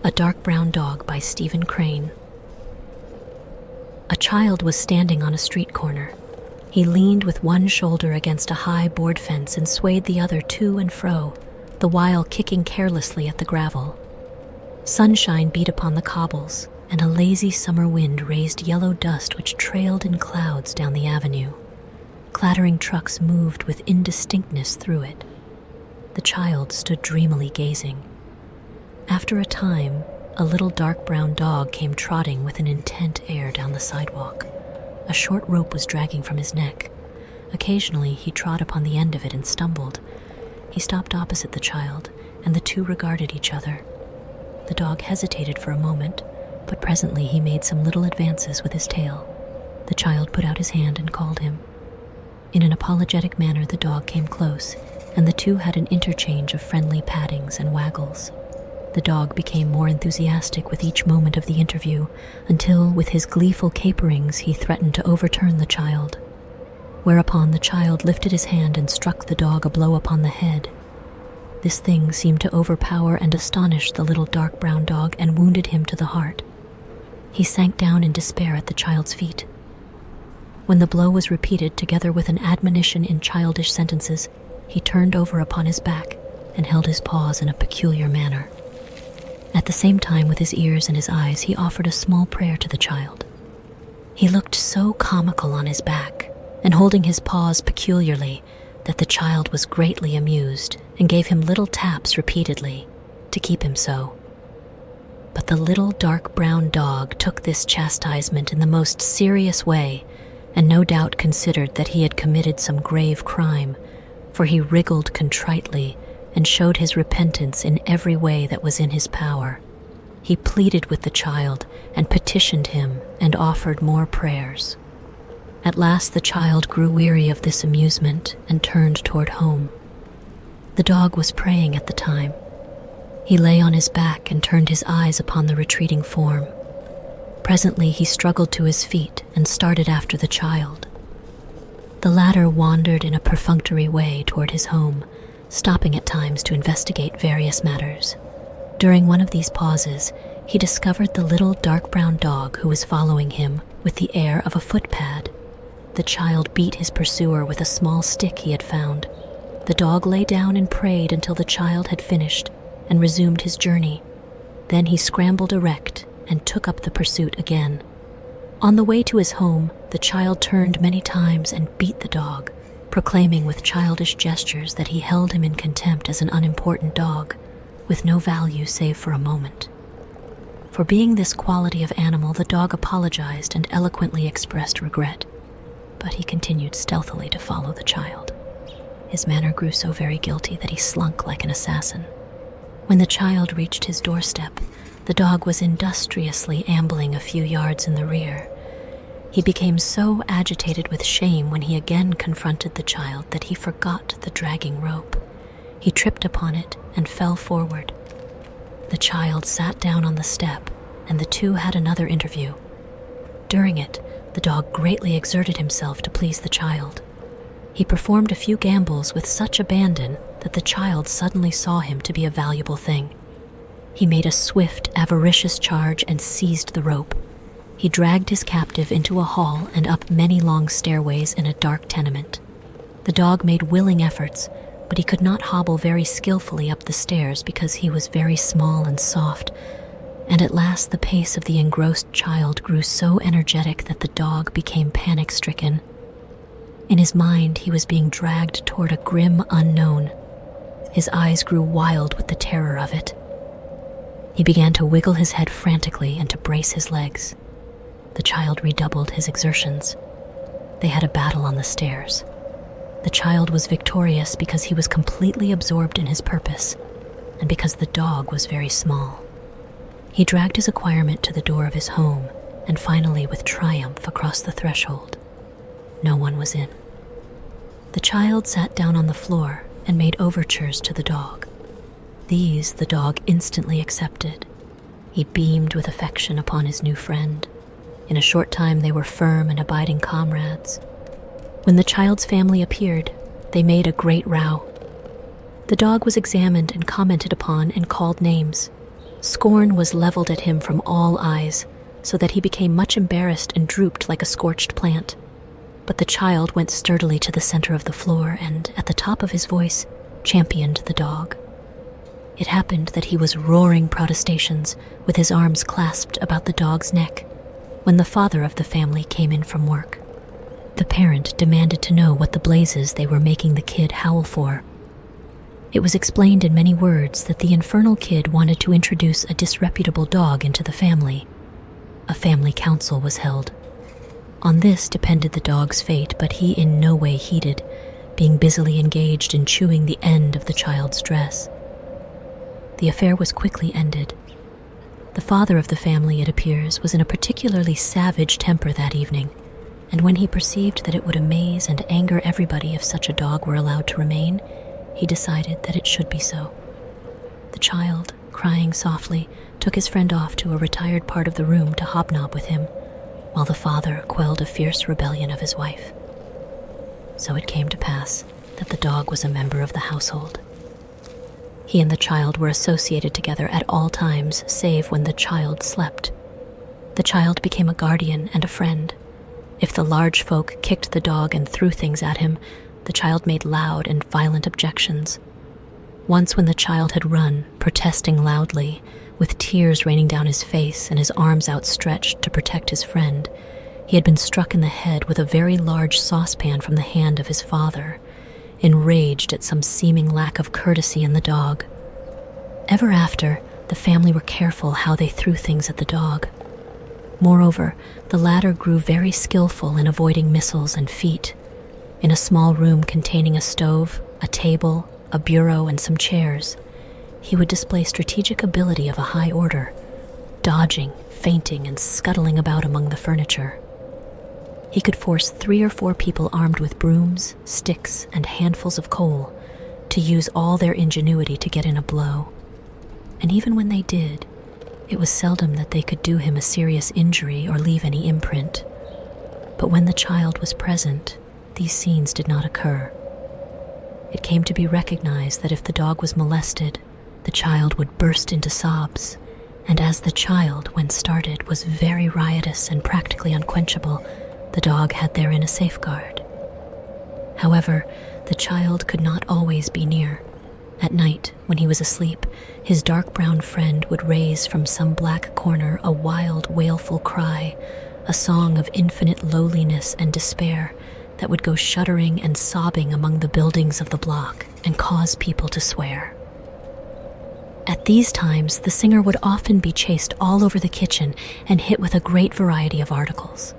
A Dark Brown Dog by Stephen Crane. A child was standing on a street corner. He leaned with one shoulder against a high board fence and swayed the other to and fro, the while kicking carelessly at the gravel. Sunshine beat upon the cobbles, and a lazy summer wind raised yellow dust which trailed in clouds down the avenue. Clattering trucks moved with indistinctness through it. The child stood dreamily gazing. After a time, a little dark brown dog came trotting with an intent air down the sidewalk. A short rope was dragging from his neck. Occasionally, he trod upon the end of it and stumbled. He stopped opposite the child, and the two regarded each other. The dog hesitated for a moment, but presently he made some little advances with his tail. The child put out his hand and called him. In an apologetic manner, the dog came close, and the two had an interchange of friendly pattings and waggles. The dog became more enthusiastic with each moment of the interview, until, with his gleeful caperings, he threatened to overturn the child. Whereupon the child lifted his hand and struck the dog a blow upon the head. This thing seemed to overpower and astonish the little dark brown dog and wounded him to the heart. He sank down in despair at the child's feet. When the blow was repeated, together with an admonition in childish sentences, he turned over upon his back and held his paws in a peculiar manner. At the same time, with his ears and his eyes, he offered a small prayer to the child. He looked so comical on his back, and holding his paws peculiarly, that the child was greatly amused and gave him little taps repeatedly to keep him so. But the little dark brown dog took this chastisement in the most serious way, and no doubt considered that he had committed some grave crime, for he wriggled contritely and showed his repentance in every way that was in his power. He pleaded with the child and petitioned him and offered more prayers. At last the child grew weary of this amusement and turned toward home. The dog was praying at the time. He lay on his back and turned his eyes upon the retreating form. Presently he struggled to his feet and started after the child. The latter wandered in a perfunctory way toward his home, stopping at times to investigate various matters. During one of these pauses, he discovered the little dark brown dog who was following him with the air of a footpad. The child beat his pursuer with a small stick he had found. The dog lay down and prayed until the child had finished and resumed his journey. Then he scrambled erect and took up the pursuit again. On the way to his home, the child turned many times and beat the dog, proclaiming with childish gestures that he held him in contempt as an unimportant dog, with no value save for a moment. For being this quality of animal, the dog apologized and eloquently expressed regret, but he continued stealthily to follow the child. His manner grew so very guilty that he slunk like an assassin. When the child reached his doorstep, the dog was industriously ambling a few yards in the rear. He became so agitated with shame when he again confronted the child that he forgot the dragging rope. He tripped upon it and fell forward. The child sat down on the step, and the two had another interview. During it, the dog greatly exerted himself to please the child. He performed a few gambols with such abandon that the child suddenly saw him to be a valuable thing. He made a swift, avaricious charge and seized the rope. He dragged his captive into a hall and up many long stairways in a dark tenement. The dog made willing efforts, but he could not hobble very skillfully up the stairs because he was very small and soft, and at last the pace of the engrossed child grew so energetic that the dog became panic-stricken. In his mind, he was being dragged toward a grim unknown. His eyes grew wild with the terror of it. He began to wiggle his head frantically and to brace his legs. The child redoubled his exertions. They had a battle on the stairs. The child was victorious because he was completely absorbed in his purpose, and because the dog was very small. He dragged his acquirement to the door of his home, and finally with triumph across the threshold. No one was in. The child sat down on the floor and made overtures to the dog. These the dog instantly accepted. He beamed with affection upon his new friend. In a short time they were firm and abiding comrades. When the child's family appeared, they made a great row. The dog was examined and commented upon and called names. Scorn was leveled at him from all eyes, so that he became much embarrassed and drooped like a scorched plant. But the child went sturdily to the center of the floor and, at the top of his voice, championed the dog. It happened that he was roaring protestations, with his arms clasped about the dog's neck, when the father of the family came in from work. The parent demanded to know what the blazes they were making the kid howl for. It was explained in many words that the infernal kid wanted to introduce a disreputable dog into the family. A family council was held. On this depended the dog's fate, but he in no way heeded, being busily engaged in chewing the end of the child's dress. The affair was quickly ended. The father of the family, it appears, was in a particularly savage temper that evening, and when he perceived that it would amaze and anger everybody if such a dog were allowed to remain, he decided that it should be so. The child, crying softly, took his friend off to a retired part of the room to hobnob with him, while the father quelled a fierce rebellion of his wife. So it came to pass that the dog was a member of the household. He and the child were associated together at all times, save when the child slept. The child became a guardian and a friend. If the large folk kicked the dog and threw things at him, the child made loud and violent objections. Once when the child had run, protesting loudly, with tears raining down his face and his arms outstretched to protect his friend, he had been struck in the head with a very large saucepan from the hand of his father, enraged at some seeming lack of courtesy in the dog. Ever after, the family were careful how they threw things at the dog. Moreover, the latter grew very skillful in avoiding missiles and feet. In a small room containing a stove, a table, a bureau, and some chairs, he would display strategic ability of a high order, dodging, feinting, and scuttling about among the furniture. He could force 3 or 4 people armed with brooms, sticks, and handfuls of coal to use all their ingenuity to get in a blow. And even when they did, it was seldom that they could do him a serious injury or leave any imprint. But when the child was present, these scenes did not occur. It came to be recognized that if the dog was molested, the child would burst into sobs, and as the child, when started, was very riotous and practically unquenchable, the dog had therein a safeguard. However, the child could not always be near. At night, when he was asleep, his dark brown friend would raise from some black corner a wild, wailful cry, a song of infinite lowliness and despair that would go shuddering and sobbing among the buildings of the block and cause people to swear. At these times, the singer would often be chased all over the kitchen and hit with a great variety of articles.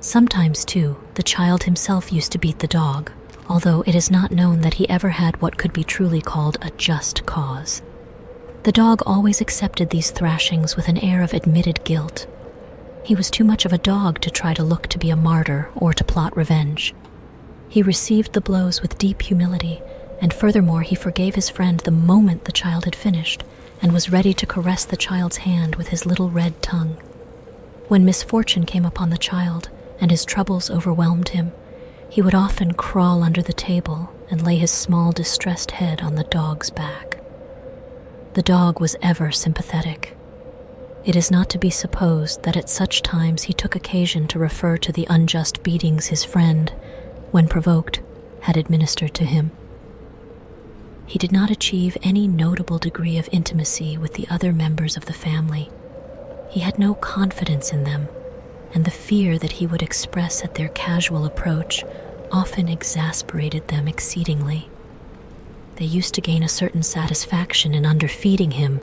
Sometimes, too, the child himself used to beat the dog, although it is not known that he ever had what could be truly called a just cause. The dog always accepted these thrashings with an air of admitted guilt. He was too much of a dog to try to look to be a martyr or to plot revenge. He received the blows with deep humility, and furthermore he forgave his friend the moment the child had finished, and was ready to caress the child's hand with his little red tongue. When misfortune came upon the child, and his troubles overwhelmed him, he would often crawl under the table and lay his small distressed head on the dog's back. The dog was ever sympathetic. It is not to be supposed that at such times he took occasion to refer to the unjust beatings his friend, when provoked, had administered to him. He did not achieve any notable degree of intimacy with the other members of the family. He had no confidence in them, and the fear that he would express at their casual approach often exasperated them exceedingly. They used to gain a certain satisfaction in underfeeding him,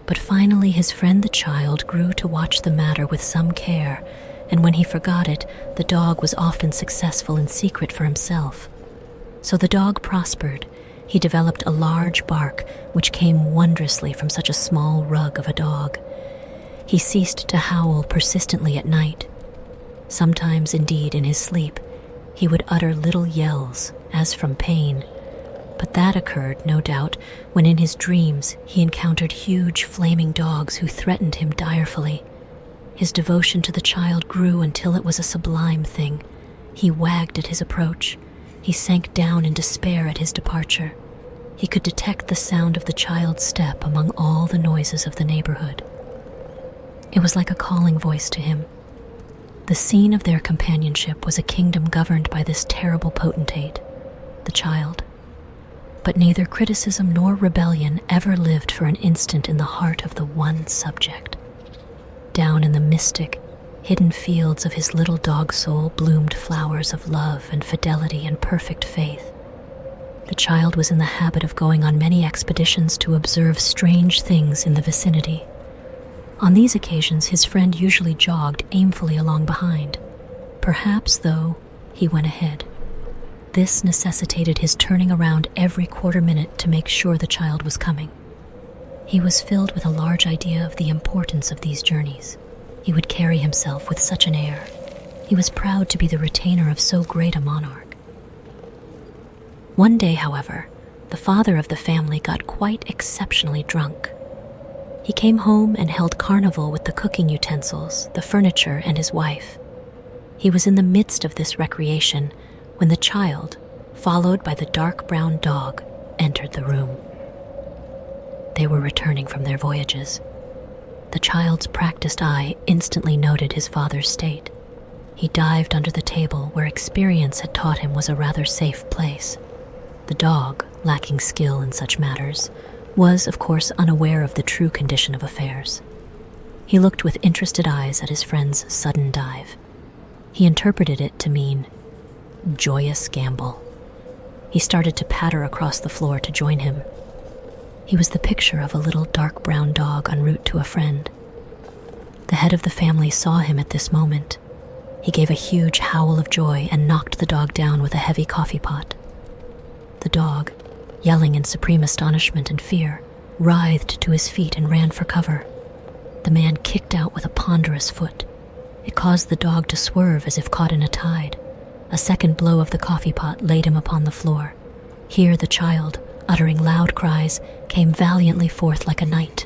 but finally his friend the child grew to watch the matter with some care, and when he forgot it, the dog was often successful in secret for himself. So the dog prospered. He developed a large bark, which came wondrously from such a small rug of a dog. He ceased to howl persistently at night. Sometimes, indeed, in his sleep, he would utter little yells, as from pain. But that occurred, no doubt, when in his dreams he encountered huge flaming dogs who threatened him direfully. His devotion to the child grew until it was a sublime thing. He wagged at his approach. He sank down in despair at his departure. He could detect the sound of the child's step among all the noises of the neighborhood. It was like a calling voice to him. The scene of their companionship was a kingdom governed by this terrible potentate, the child. But neither criticism nor rebellion ever lived for an instant in the heart of the one subject. Down in the mystic, hidden fields of his little dog soul bloomed flowers of love and fidelity and perfect faith. The child was in the habit of going on many expeditions to observe strange things in the vicinity. On these occasions, his friend usually jogged aimfully along behind. Perhaps, though, he went ahead. This necessitated his turning around every quarter minute to make sure the child was coming. He was filled with a large idea of the importance of these journeys. He would carry himself with such an air. He was proud to be the retainer of so great a monarch. One day, however, the father of the family got quite exceptionally drunk. He came home and held carnival with the cooking utensils, the furniture, and his wife. He was in the midst of this recreation when the child, followed by the dark brown dog, entered the room. They were returning from their voyages. The child's practiced eye instantly noted his father's state. He dived under the table where experience had taught him was a rather safe place. The dog, lacking skill in such matters, was, of course, unaware of the true condition of affairs. He looked with interested eyes at his friend's sudden dive. He interpreted it to mean joyous gamble. He started to patter across the floor to join him. He was the picture of a little dark brown dog en route to a friend. The head of the family saw him at this moment. He gave a huge howl of joy and knocked the dog down with a heavy coffee pot. The dog, yelling in supreme astonishment and fear, writhed to his feet and ran for cover. The man kicked out with a ponderous foot. It caused the dog to swerve as if caught in a tide. A second blow of the coffee pot laid him upon the floor. Here the child, uttering loud cries, came valiantly forth like a knight.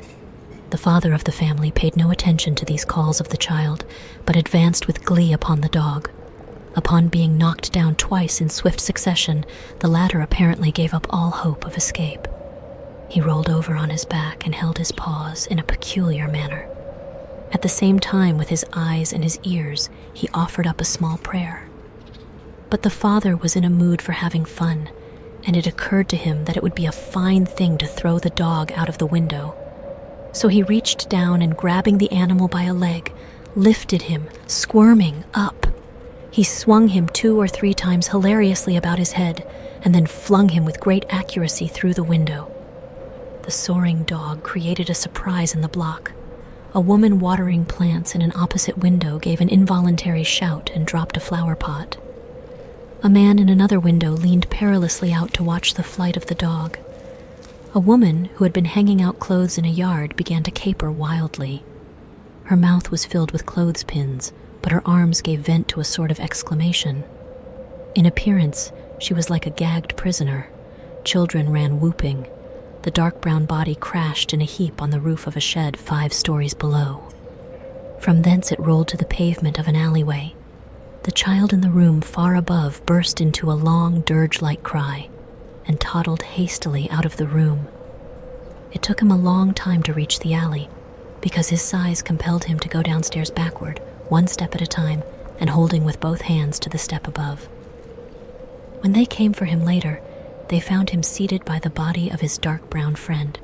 The father of the family paid no attention to these calls of the child, but advanced with glee upon the dog. Upon being knocked down twice in swift succession, the latter apparently gave up all hope of escape. He rolled over on his back and held his paws in a peculiar manner. At the same time, with his eyes and his ears, he offered up a small prayer. But the father was in a mood for having fun, and it occurred to him that it would be a fine thing to throw the dog out of the window. So he reached down and, grabbing the animal by a leg, lifted him, squirming, up. He swung him 2 or 3 times hilariously about his head, and then flung him with great accuracy through the window. The soaring dog created a surprise in the block. A woman watering plants in an opposite window gave an involuntary shout and dropped a flower pot. A man in another window leaned perilously out to watch the flight of the dog. A woman who had been hanging out clothes in a yard began to caper wildly. Her mouth was filled with clothespins, but her arms gave vent to a sort of exclamation. In appearance, she was like a gagged prisoner. Children ran whooping. The dark brown body crashed in a heap on the roof of a shed 5 stories below. From thence it rolled to the pavement of an alleyway. The child in the room far above burst into a long dirge-like cry and toddled hastily out of the room. It took him a long time to reach the alley, because his size compelled him to go downstairs backward, 1 step at a time, and holding with both hands to the step above. When they came for him later, they found him seated by the body of his dark brown friend.